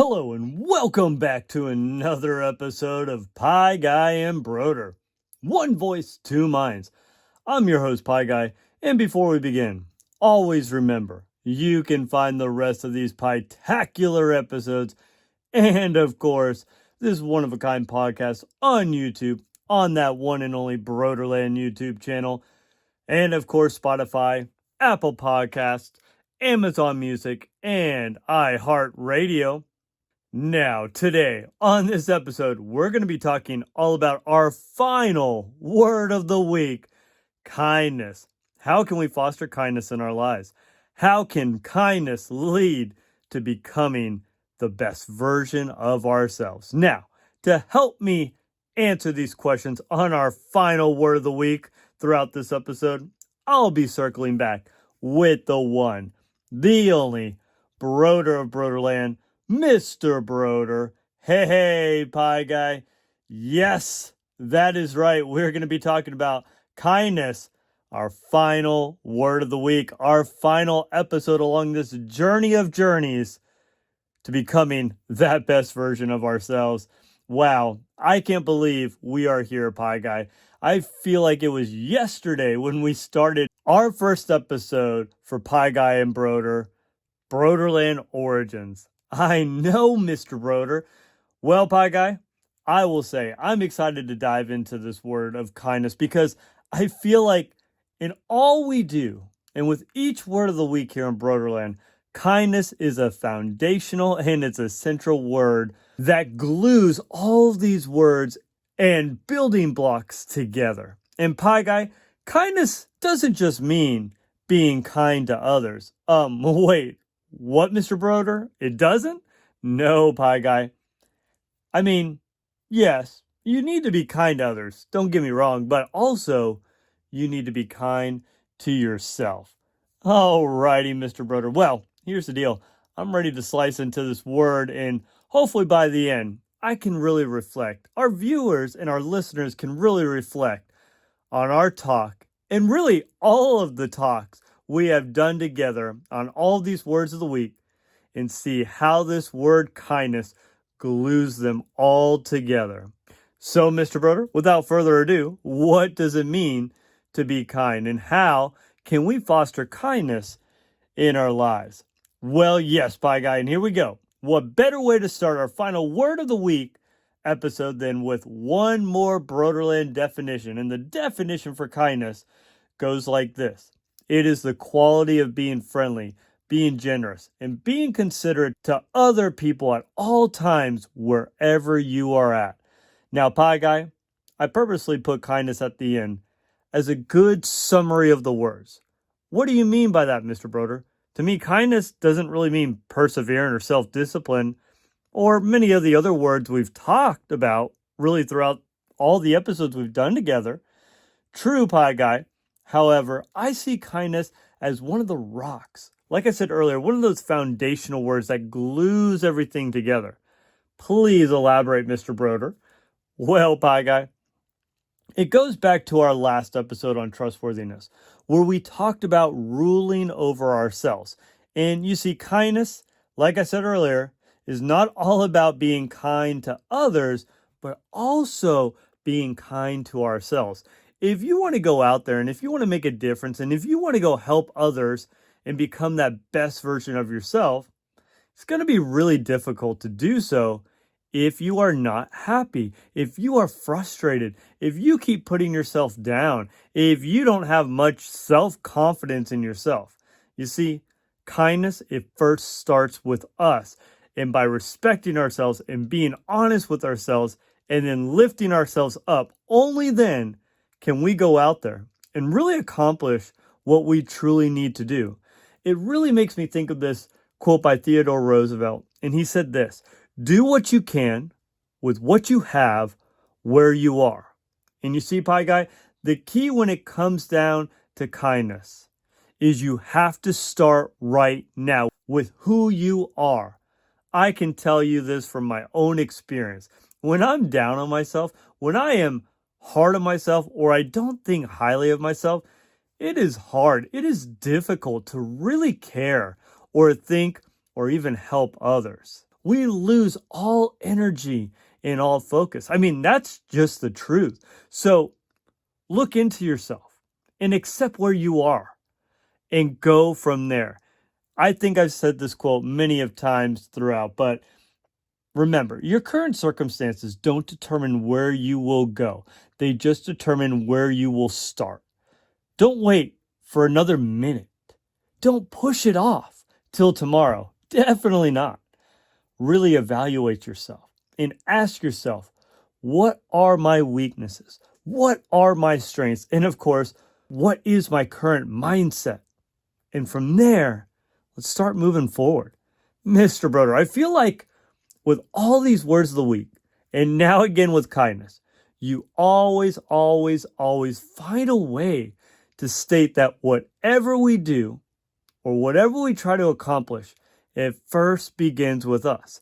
Hello and welcome back to another episode of Pi Guy and Brodeur. One voice, two minds. I'm your host, Pi Guy, and before we begin, always remember, you can find the rest of these pie-tacular episodes and, of course, this one-of-a-kind podcast on YouTube, on that one and only Brodeurland YouTube channel, and, of course, Spotify, Apple Podcasts, Amazon Music, and iHeartRadio. Now, today, on this episode, we're going to be talking all about our final word of the week, kindness. How can we foster kindness in our lives? How can kindness lead to becoming the best version of ourselves? Now, to help me answer these questions on our final word of the week throughout this episode, I'll be circling back with the one, the only, Brodeur of Brodeurland, Mr. Brodeur. Hey, Pi Guy. Yes, that is right. We're going to be talking about kindness, our final word of the week, our final episode along this journey of journeys to becoming that best version of ourselves. Wow, I can't believe we are here, Pi Guy. I feel like it was yesterday when we started our first episode for Pi Guy and Brodeur, Brodeurland Origins. I know, Mr. Brodeur. Well, Pi Guy, I will say I'm excited to dive into this word of kindness because I feel like in all we do, and with each word of the week here in Brodeurland, kindness is a foundational and it's a central word that glues all of these words and building blocks together. And Pi Guy, kindness doesn't just mean being kind to others. Wait. What, Mr. Brodeur? It doesn't? No, Pi Guy. I mean, yes, you need to be kind to others. Don't get me wrong, but also you need to be kind to yourself. Alrighty, Mr. Brodeur. Well, here's the deal. I'm ready to slice into this word, and hopefully by the end, I can really reflect. Our viewers and our listeners can really reflect on our talk and really all of the talks we have done together on all these words of the week and see how this word kindness glues them all together. So, Mr. Brodeur, without further ado, what does it mean to be kind and how can we foster kindness in our lives? Well, yes, Pi Guy, and here we go. What better way to start our final word of the week episode than with one more Brodeurland definition? And the definition for kindness goes like this. It is the quality of being friendly, being generous, and being considerate to other people at all times wherever you are at. Now, Pi Guy, I purposely put kindness at the end as a good summary of the words. What do you mean by that, Mr. Brodeur? To me, kindness doesn't really mean perseverance or self-discipline or many of the other words we've talked about really throughout all the episodes we've done together. True, Pi Guy. However, I see kindness as one of the rocks. Like I said earlier, one of those foundational words that glues everything together. Please elaborate, Mr. Brodeur. Well, Pi Guy, it goes back to our last episode on trustworthiness, where we talked about ruling over ourselves. And you see, kindness, like I said earlier, is not all about being kind to others, but also being kind to ourselves. If you want to go out there and if you want to make a difference and if you want to go help others and become that best version of yourself, it's going to be really difficult to do so if you are not happy, if you are frustrated, if you keep putting yourself down, if you don't have much self-confidence in yourself. You see, kindness, it first starts with us. And by respecting ourselves and being honest with ourselves and then lifting ourselves up, only then can we go out there and really accomplish what we truly need to do. It really makes me think of this quote by Theodore Roosevelt. And he said this, do what you can with what you have where you are. And you see, Pi Guy, the key when it comes down to kindness is you have to start right now with who you are. I can tell you this from my own experience. When I'm down on myself, when I am hard on myself or I don't think highly of myself, it is hard. It is difficult to really care or think or even help others. we lose all energy and all focus. I mean, that's just the truth. So look into yourself and accept where you are and go from there. I think I've said this quote many of times throughout, but remember, your current circumstances don't determine where you will go. They just determine where you will start. Don't wait for another minute. Don't push it off till tomorrow. Definitely not. Really evaluate yourself and ask yourself, what are my weaknesses? What are my strengths? And of course, what is my current mindset? And from there, let's start moving forward. Mr. Brodeur, I feel like with all these words of the week, and now again with kindness, you always find a way to state that whatever we do or whatever we try to accomplish, it first begins with us.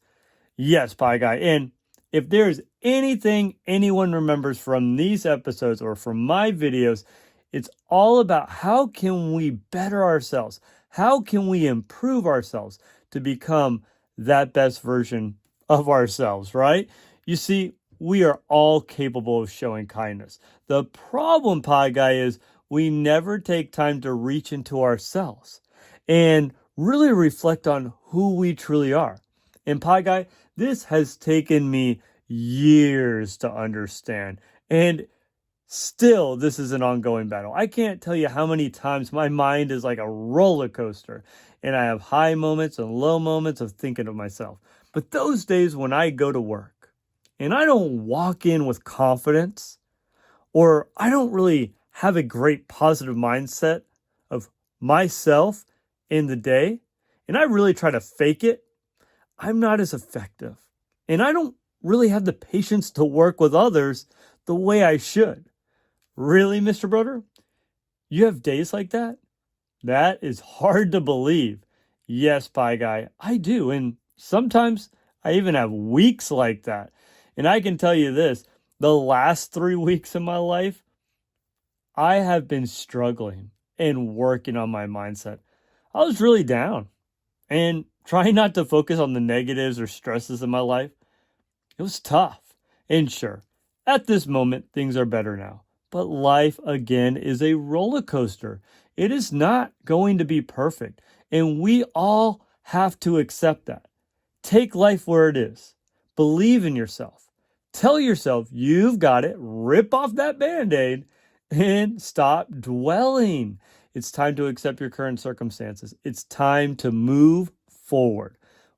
Yes, Pi Guy. And if there's anything anyone remembers from these episodes or from my videos, it's all about how can we better ourselves? How can we improve ourselves to become that best version of ourselves, right? You see, we are all capable of showing kindness. The problem, Pi Guy, is we never take time to reach into ourselves and really reflect on who we truly are. And Pi Guy, this has taken me years to understand. And still, this is an ongoing battle. I can't tell you how many times my mind is like a roller coaster, and I have high moments and low moments of thinking of myself. But those days when I go to work and I don't walk in with confidence, or I don't really have a great positive mindset of myself in the day, and I really try to fake it, I'm not as effective. And I don't really have the patience to work with others the way I should. Really, Mr. Brodeur? You have days like that? That is hard to believe. Yes, Pi Guy, I do. And sometimes I even have weeks like that. And I can tell you this, the last 3 weeks of my life, I have been struggling and working on my mindset. I was really down and trying not to focus on the negatives or stresses in my life. It was tough. And sure, at this moment, things are better now. But life, again, is a roller coaster. It is not going to be perfect. And we all have to accept that. Take life where it is. Believe in yourself. Tell yourself you've got it. Rip off that Band-Aid and stop dwelling. It's time to accept your current circumstances. It's time to move forward.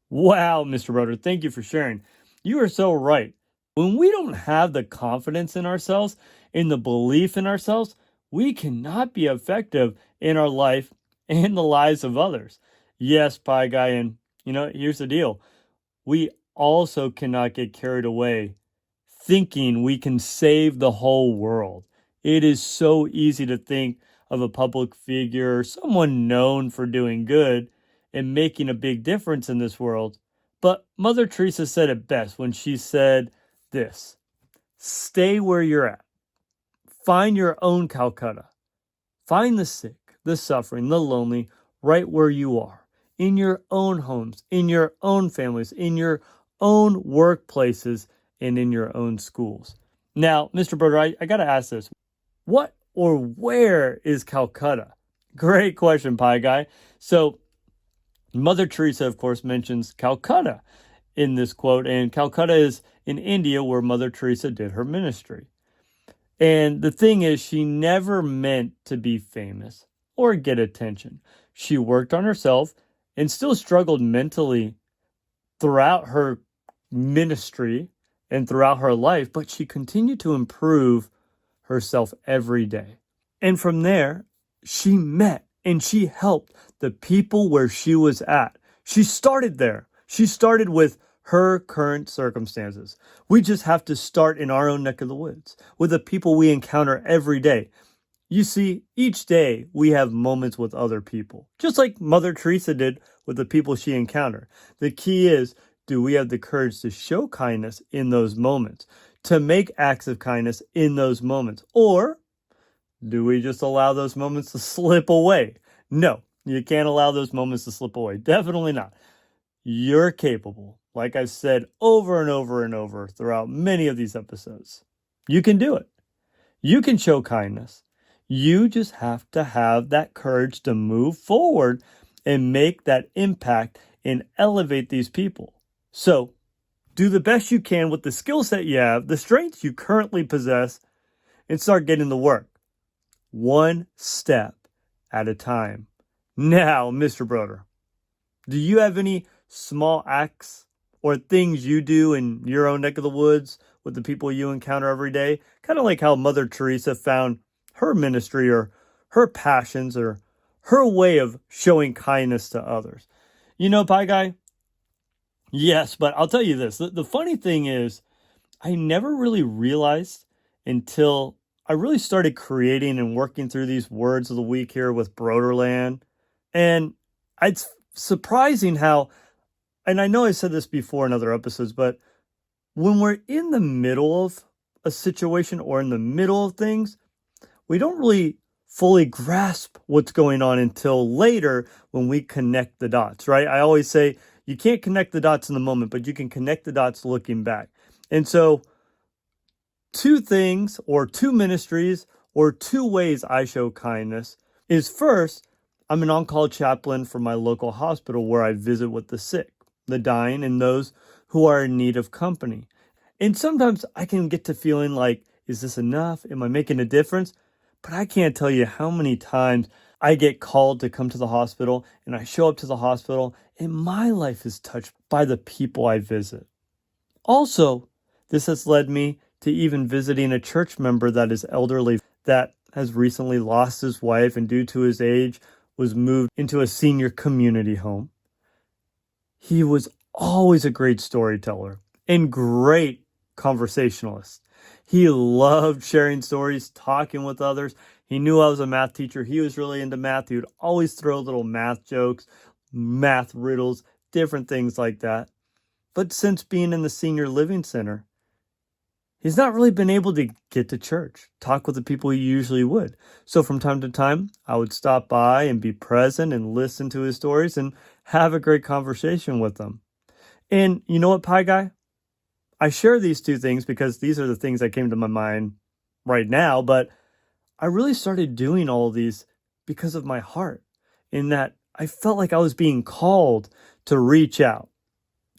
Wow, Mr. Brodeur, thank you for sharing. You are so right. When we don't have the confidence in ourselves, in the belief in ourselves, we cannot be effective in our life and the lives of others. Yes, Pi Guy, and here's the deal. We also cannot get carried away thinking we can save the whole world. It is so easy to think of a public figure, someone known for doing good and making a big difference in this world. But Mother Teresa said it best when she said this: stay where you're at. Find your own Calcutta. Find the sick, the suffering, the lonely, right where you are, in your own homes, in your own families, in your own workplaces, and in your own schools. Now, Mr. Brodeur, I got to ask this. What or where is Calcutta? Great question, Pi Guy. So, Mother Teresa, of course, mentions Calcutta in this quote, and Calcutta is in India where Mother Teresa did her ministry. And the thing is, she never meant to be famous or get attention. She worked on herself and still struggled mentally throughout her ministry and throughout her life, but she continued to improve herself every day. And from there, she met and she helped the people where she was at. She started there. She started with her current circumstances. We just have to start in our own neck of the woods with the people we encounter every day. You see, each day we have moments with other people, just like Mother Teresa did with the people she encountered. The key is, do we have the courage to show kindness in those moments, to make acts of kindness in those moments? Or do we just allow those moments to slip away? No, you can't allow those moments to slip away. Definitely not. You're capable, like I've said over and over and over throughout many of these episodes. You can do it. You can show kindness. You just have to have that courage to move forward and make that impact and elevate these people. So, do the best you can with the skill set you have, the strengths you currently possess, and start getting to work. One step at a time. Now, Mr. Brodeur, do you have any small acts or things you do in your own neck of the woods with the people you encounter every day? Kind of like how Mother Teresa found her ministry or her passions or her way of showing kindness to others. You know, Pi Guy? Yes, but I'll tell you this. The funny thing is, I never really realized until I really started creating and working through these words of the week here with Brodeurland. And it's surprising how, and I know I said this before in other episodes, but when we're in the middle of a situation or in the middle of things, we don't really fully grasp what's going on until later when we connect the dots, right? I always say you can't connect the dots in the moment, but you can connect the dots looking back. And so two things or two ministries or two ways I show kindness is first, I'm an on-call chaplain for my local hospital where I visit with the sick, the dying, and those who are in need of company. And sometimes I can get to feeling like, is this enough? Am I making a difference? But I can't tell you how many times I get called to come to the hospital and I show up to the hospital and my life is touched by the people I visit. Also, this has led me to even visiting a church member that is elderly that has recently lost his wife and due to his age was moved into a senior community home. He was always a great storyteller and great conversationalist. He loved sharing stories, talking with others. He knew I was a math teacher. He was really into math. He would always throw little math jokes, math riddles, different things like that. But since being in the senior living center, he's not really been able to get to church, talk with the people he usually would. So from time to time, I would stop by and be present and listen to his stories and have a great conversation with them. And you know what, Pi Guy? I share these two things because these are the things that came to my mind right now, but I really started doing all of these because of my heart, in that I felt like I was being called to reach out,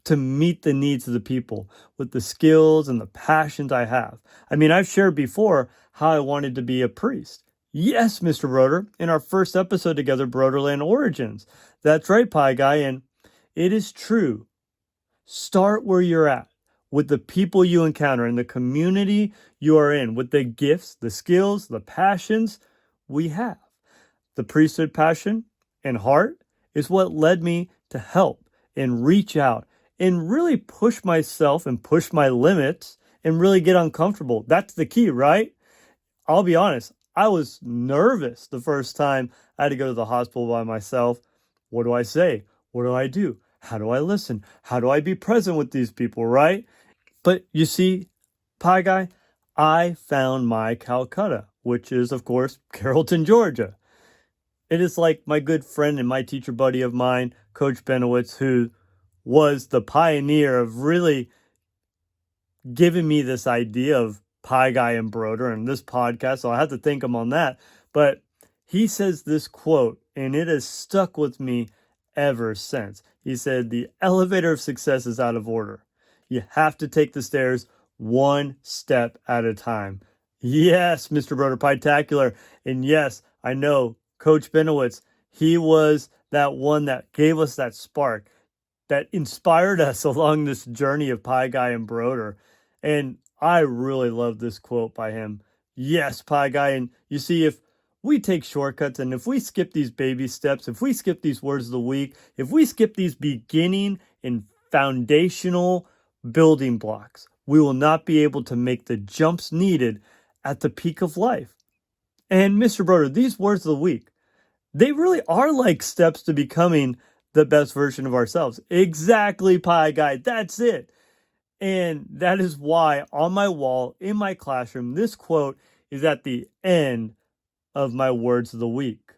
to meet the needs of the people with the skills and the passions I have. I mean, I've shared before how I wanted to be a priest. Yes, Mr. Brodeur, in our first episode together, Brodeurland Origins. That's right, Pi Guy, and it is true. Start where you're at, with the people you encounter in the community you are in, with the gifts, the skills, the passions we have. The priesthood passion and heart is what led me to help and reach out and really push myself and push my limits and really get uncomfortable. That's the key, right? I'll be honest, I was nervous the first time I had to go to the hospital by myself. What do I say? What do I do? How do I listen? How do I be present with these people, right? But you see, Pi Guy, I found my Calcutta, which is, of course, Carrollton, Georgia. It is like my good friend and my teacher buddy of mine, Coach Benowitz, who was the pioneer of really giving me this idea of Pi Guy and Brodeur and this podcast. So I have to thank him on that. But he says this quote, and it has stuck with me ever since. He said, the elevator of success is out of order. You have to take the stairs one step at a time. Yes, Mr. Brodeur Pitacular. And yes, I know Coach Benowitz, he was that one that gave us that spark, that inspired us along this journey of Pi Guy and Brodeur. And I really love this quote by him. Yes, Pi Guy. And you see, if we take shortcuts and if we skip these baby steps, if we skip these words of the week, if we skip these beginning and foundational building blocks, we will not be able to make the jumps needed at the peak of life. And Mr. Brodeur, these words of the week, they really are like steps to becoming the best version of ourselves. Exactly, Pi Guy. That's it. And that is why on my wall in my classroom, this quote is at the end of my words of the week.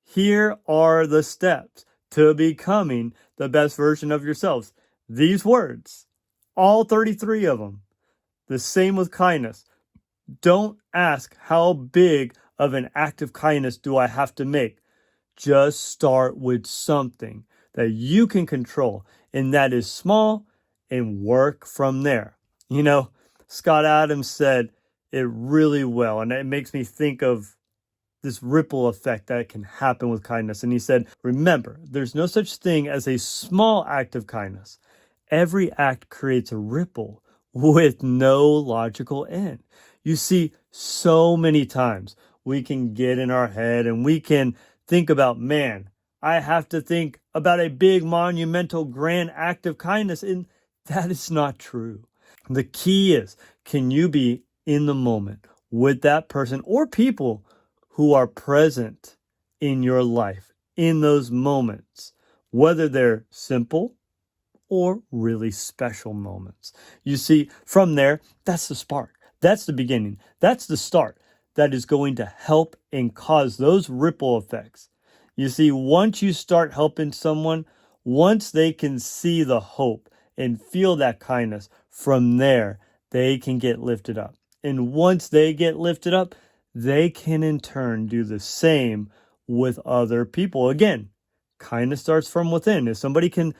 Here are the steps to becoming the best version of yourselves. These words, all 33 of them, the same with kindness. Don't ask how big of an act of kindness do I have to make. Just start with something that you can control, and that is small, and work from there. You know, Scott Adams said it really well, and it makes me think of this ripple effect that can happen with kindness. And he said, remember, there's no such thing as a small act of kindness. Every act creates a ripple with no logical end. You see, so many times we can get in our head and we can think about, man, I have to think about a big, monumental, grand act of kindness. And that is not true. The key is, can you be in the moment with that person or people who are present in your life in those moments, whether they're simple or really special moments. You see, from there, that's the spark. That's the beginning. That's the start that is going to help and cause those ripple effects. You see, once you start helping someone, once they can see the hope and feel that kindness, from there, they can get lifted up. And once they get lifted up, they can in turn do the same with other people. Again, kindness starts from within. If somebody can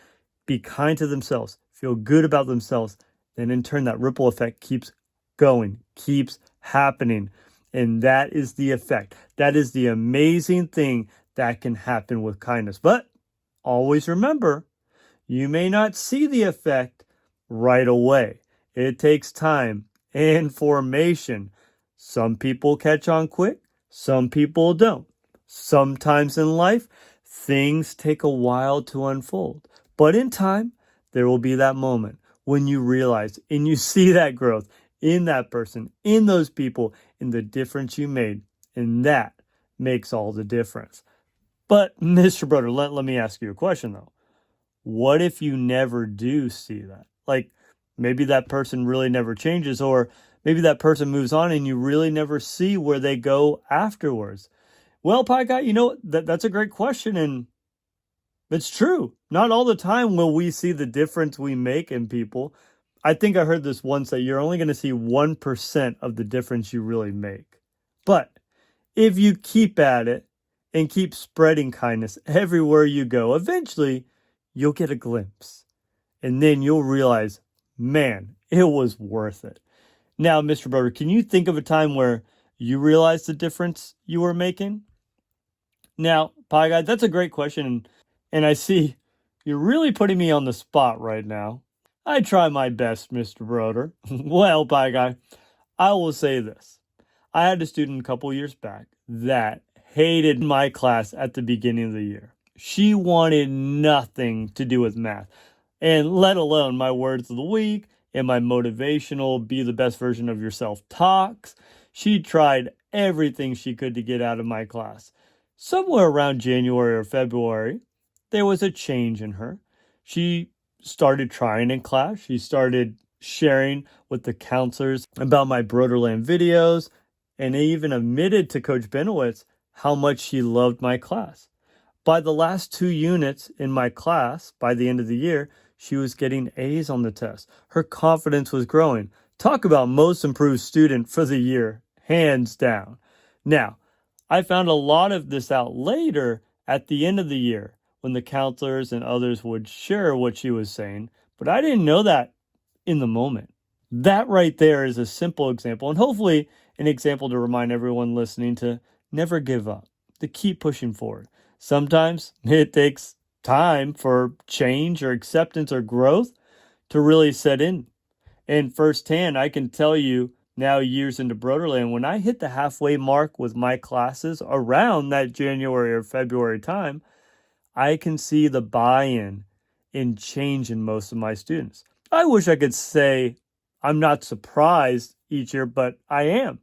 be kind to themselves, feel good about themselves, then in turn that ripple effect keeps going, keeps happening. And that is the effect. That is the amazing thing that can happen with kindness. But always remember, you may not see the effect right away. It takes time and formation. Some people catch on quick, some people don't. Sometimes in life, things take a while to unfold. But in time, there will be that moment when you realize and you see that growth in that person, in those people, in the difference you made. And that makes all the difference. But Mr. Brodeur, let me ask you a question though. What if you never do see that? Like maybe that person really never changes, or maybe that person moves on and you really never see where they go afterwards. Well, Pi Guy, that's a great question. And it's true. Not all the time will we see the difference we make in people. I think I heard this once that you're only going to see 1% of the difference you really make. But if you keep at it and keep spreading kindness everywhere you go, eventually you'll get a glimpse. And then you'll realize, man, it was worth it. Now, Mr. Brodeur, can you think of a time where you realized the difference you were making? Now, Pi Guy, that's a great question. And I see you're really putting me on the spot right now. I try my best, Mr. Brodeur. Well, Pi Guy, I will say this. I had a student a couple years back that hated my class at the beginning of the year. She wanted nothing to do with math, and let alone my words of the week and my motivational be the best version of yourself talks. She tried everything she could to get out of my class. Somewhere around January or February, there was a change in her. She started trying in class. She started sharing with the counselors about my Brodeurland videos, and even admitted to Coach Benowitz how much she loved my class. By the last 2 units in my class, by the end of the year, she was getting A's on the test. Her confidence was growing. Talk about most improved student for the year, hands down. Now, I found a lot of this out later at the end of the year when the counselors and others would share what she was saying, but I didn't know that in the moment. That right there is a simple example, and hopefully an example to remind everyone listening to never give up, to keep pushing forward. Sometimes it takes time for change or acceptance or growth to really set in. And firsthand, I can tell you now, years into Brodeurland, when I hit the halfway mark with my classes around that January or February time, I can see the buy-in and change in most of my students. I wish I could say I'm not surprised each year, but I am.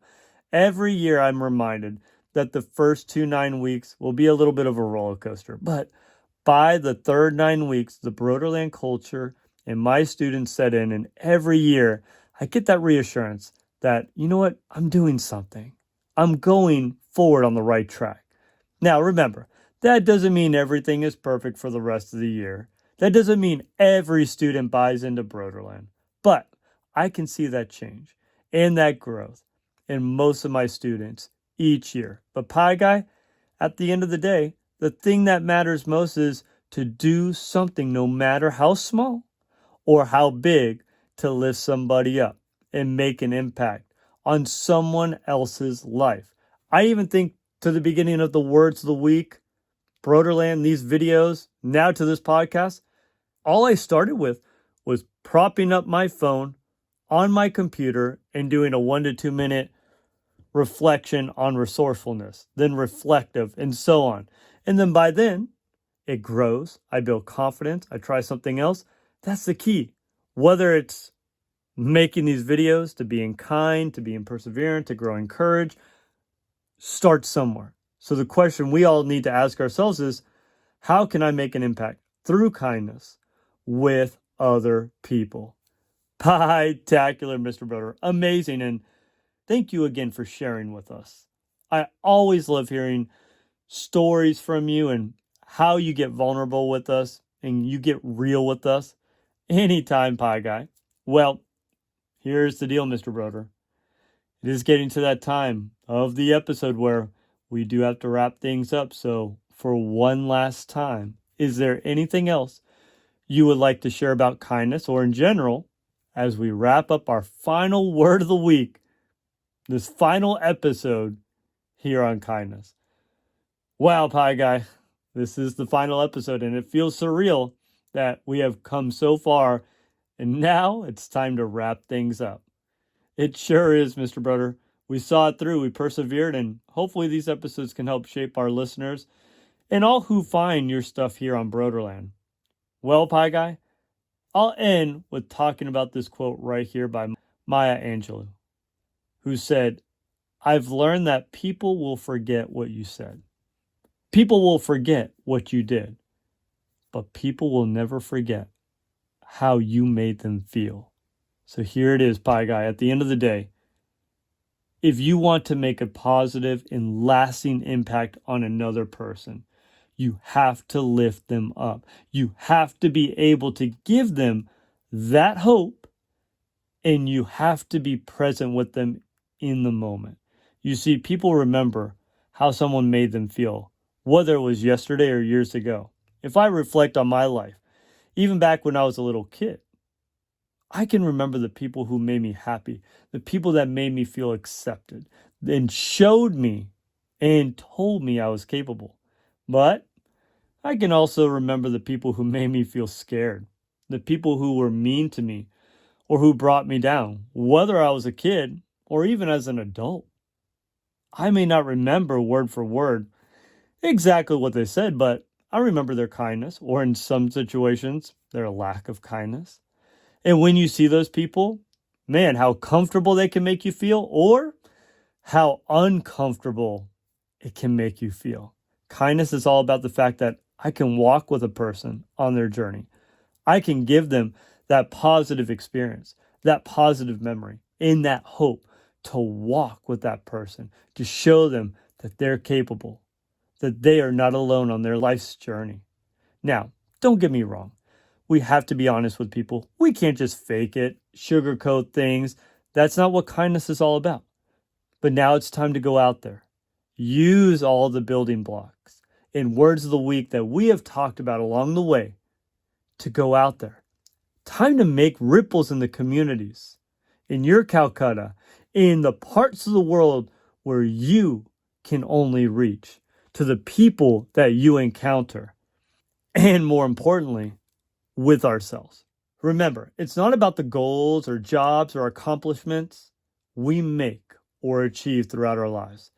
Every year I'm reminded that the first 2 9 weeks will be a little bit of a roller coaster. But by the third 9 weeks, the Brodeurland culture and my students set in, and every year I get that reassurance that, you know what, I'm doing something. I'm going forward on the right track. Now, remember, That doesn't mean everything is perfect for the rest of the year. That doesn't mean every student buys into Brodeurland. But I can see that change and that growth in most of my students each year. But Pi Guy, at the end of the day, the thing that matters most is to do something, no matter how small or how big, to lift somebody up and make an impact on someone else's life. I even think to the beginning of the words of the week, Brodeurland, these videos, now to this podcast, all I started with was propping up my phone on my computer and doing a 1 to 2 minute reflection on resourcefulness, then reflective, and so on. And then by then, it grows. I build confidence. I try something else. That's the key. Whether it's making these videos, to being kind, to being perseverant, to growing courage, start somewhere. So the question we all need to ask ourselves is, how can I make an impact through kindness with other people? Spectacular, Mr. Brodeur. Amazing. And thank you again for sharing with us. I always love hearing stories from you and how you get vulnerable with us and you get real with us anytime, Pi Guy. Well, here's the deal, Mr. Brodeur. It is getting to that time of the episode where we do have to wrap things up. So for one last time, is there anything else you would like to share about kindness or in general as we wrap up our final word of the week, this final episode here on kindness? Wow, Pi Guy, this is the final episode and it feels surreal that we have come so far and now it's time to wrap things up. It sure is, Mr. Brodeur. We saw it through, we persevered, and hopefully these episodes can help shape our listeners and all who find your stuff here on Brodeurland. Well, Pi Guy, I'll end with talking about this quote right here by Maya Angelou, who said, "I've learned that people will forget what you said. People will forget what you did, but people will never forget how you made them feel." So here it is, Pi Guy. At the end of the day, if you want to make a positive and lasting impact on another person, you have to lift them up. You have to be able to give them that hope, and you have to be present with them in the moment. You see, people remember how someone made them feel, whether it was yesterday or years ago. If I reflect on my life, even back when I was a little kid, I can remember the people who made me happy, the people that made me feel accepted and showed me and told me I was capable. But I can also remember the people who made me feel scared, the people who were mean to me or who brought me down, whether I was a kid or even as an adult. I may not remember word for word exactly what they said, but I remember their kindness, or in some situations, their lack of kindness. And when you see those people, man, how comfortable they can make you feel or how uncomfortable it can make you feel. Kindness is all about the fact that I can walk with a person on their journey. I can give them that positive experience, that positive memory, and that hope to walk with that person, to show them that they're capable, that they are not alone on their life's journey. Now, don't get me wrong. We have to be honest with people. We can't just fake it, sugarcoat things. That's not what kindness is all about. But now it's time to go out there. Use all the building blocks and words of the week that we have talked about along the way to go out there. Time to make ripples in the communities, in your Calcutta, in the parts of the world where you can only reach, to the people that you encounter, and more importantly, with ourselves. Remember, it's not about the goals or jobs or accomplishments we make or achieve throughout our lives.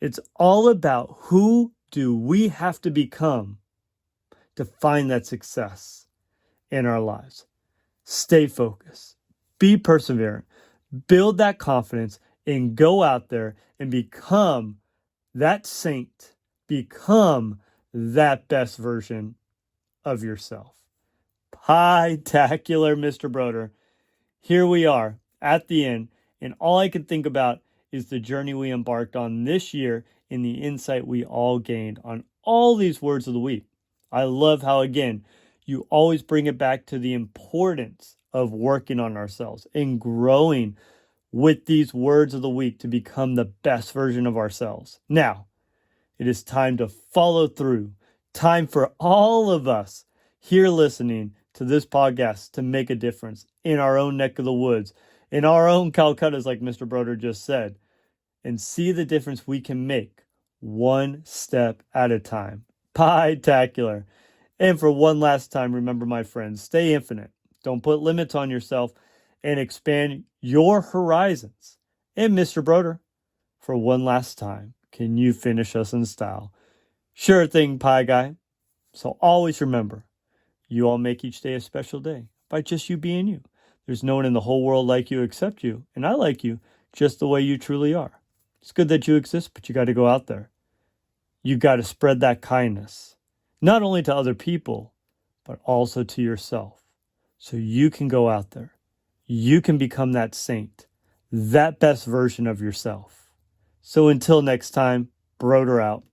It's all about who do we have to become to find that success in our lives. Stay focused, be perseverant, build that confidence, and go out there and become that saint, become that best version of yourself. Spectacular, Mr. Brodeur. Here we are at the end, and all I can think about is the journey we embarked on this year and the insight we all gained on all these words of the week. I love how, again, you always bring it back to the importance of working on ourselves and growing with these words of the week to become the best version of ourselves. Now, it is time to follow through. Time for all of us here listening to this podcast to make a difference in our own neck of the woods, in our own Calcuttas, like Mr. Brodeur just said, and see the difference we can make one step at a time. Pie-tacular. And for one last time, remember, my friends, stay infinite. Don't put limits on yourself and expand your horizons. And Mr. Brodeur, for one last time, can you finish us in style? Sure thing, Pi Guy. So always remember, you all make each day a special day by just you being you. There's no one in the whole world like you except you, and I like you just the way you truly are. It's good that you exist, but you got to go out there. You got to spread that kindness, not only to other people, but also to yourself. So you can go out there. You can become that saint, that best version of yourself. So until next time, Brodeur out.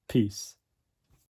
Peace.